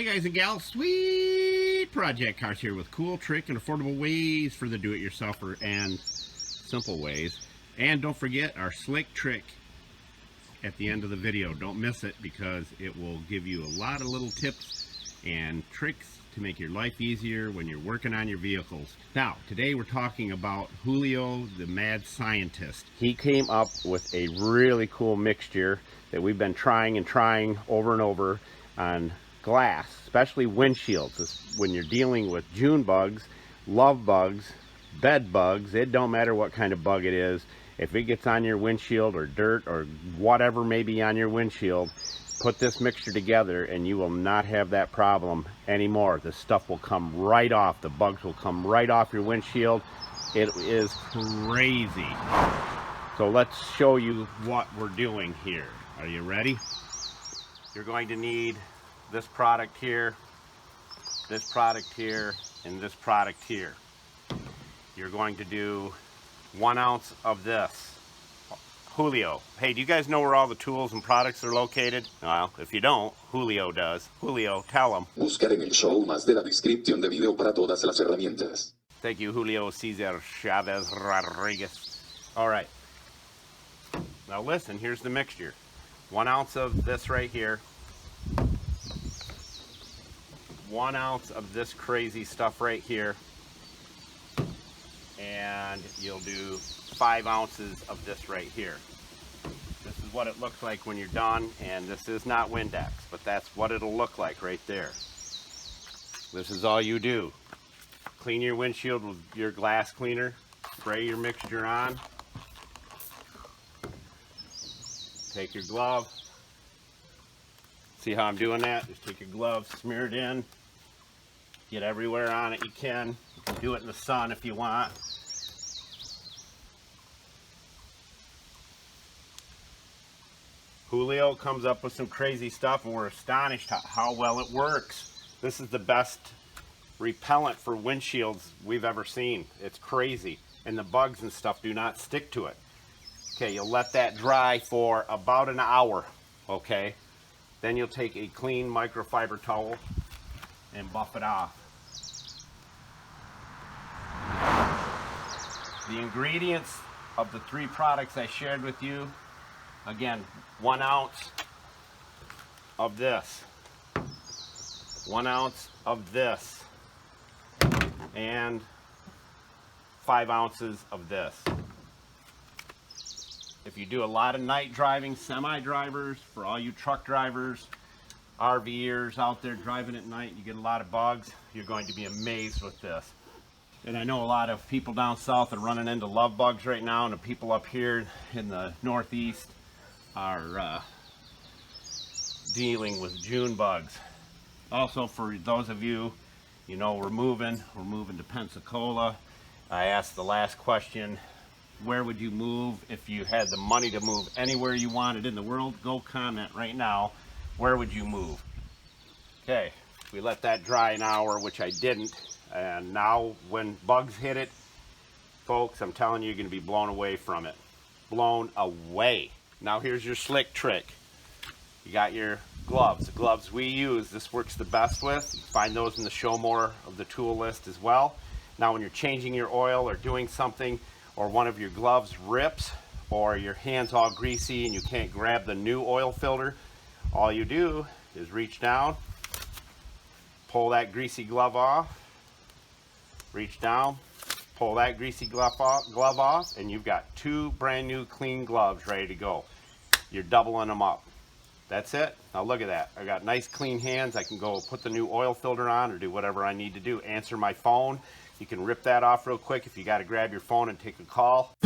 guys and gals, Sweet Project Cars here with cool, trick, and affordable ways for the do-it-yourselfer and simple ways. And don't forget our slick trick at the end of the video. Don't miss it because it will give you a lot of little tips and tricks to make your life easier when you're working on your vehicles. Now, today we're talking about Julio, the mad scientist. He came up with a really cool mixture that we've been trying over and over on glass, especially windshields. When you're dealing with June bugs, love bugs, bed bugs, it don't matter what kind of bug it is. If it gets on your windshield or dirt or whatever may be on your windshield, put this mixture together and you will not have that problem anymore. The stuff will come right off. The bugs will come right off your windshield. It is crazy. So let's show you what we're doing here. Are you ready? You're going to need this product here, and this product here. You're going to do 1 ounce of this. Julio. Hey, do you guys know where all the tools and products are located? Well, if you don't, Julio does. Julio, tell them. Buscar en el show más de la descripción de video para todas las herramientas. Thank you, Julio Cesar Chavez Rodriguez. All right. Now listen, here's the mixture. 1 ounce of this right here. 1 ounce of this crazy stuff right here. And you'll do 5 ounces of this right here. This is what it looks like when you're done, and this is not Windex, but that's what it'll look like right there. This is all you do. Clean your windshield with your glass cleaner, spray your mixture on, take your glove. See how I'm doing that? Just take your glove, smear it in, get everywhere on it you can. You can do it in the sun if you want. Julio comes up with some crazy stuff and we're astonished how well it works. This is the best repellent for windshields we've ever seen. It's crazy. And the bugs and stuff do not stick to it. Okay, you'll let that dry for about an hour, okay? Then you'll take a clean microfiber towel and buff it off. The ingredients of the 3 products I shared with you, again, 1 ounce of this, 1 ounce of this, and 5 ounces of this. If you do a lot of night driving, semi-drivers, for all you truck drivers, RV'ers out there driving at night, you get a lot of bugs, you're going to be amazed with this. And I know a lot of people down south are running into love bugs right now, and the people up here in the northeast are dealing with June bugs. Also, for those of you, you know, we're moving to Pensacola. I asked the last question, where would you move if you had the money to move anywhere you wanted in the world? Go comment right now, where would you move? Okay, we let that dry an hour, which I didn't, and now when bugs hit it, folks, I'm telling you, you're going to be blown away from it. Blown away. Now here's your slick trick. You got your gloves. The gloves we use, this works the best with. You can find those in the show more of the tool list as well. Now when you're changing your oil or doing something, or one of your gloves rips, or your hand's all greasy and you can't grab the new oil filter, all you do is reach down, pull that greasy glove off, reach down, pull that greasy glove off, and you've got 2 brand new clean gloves ready to go. You're doubling them up. That's it. Now look at that. I got nice clean hands. I can go put the new oil filter on or do whatever I need to do. Answer my phone. You can rip that off real quick if you got to grab your phone and take a call.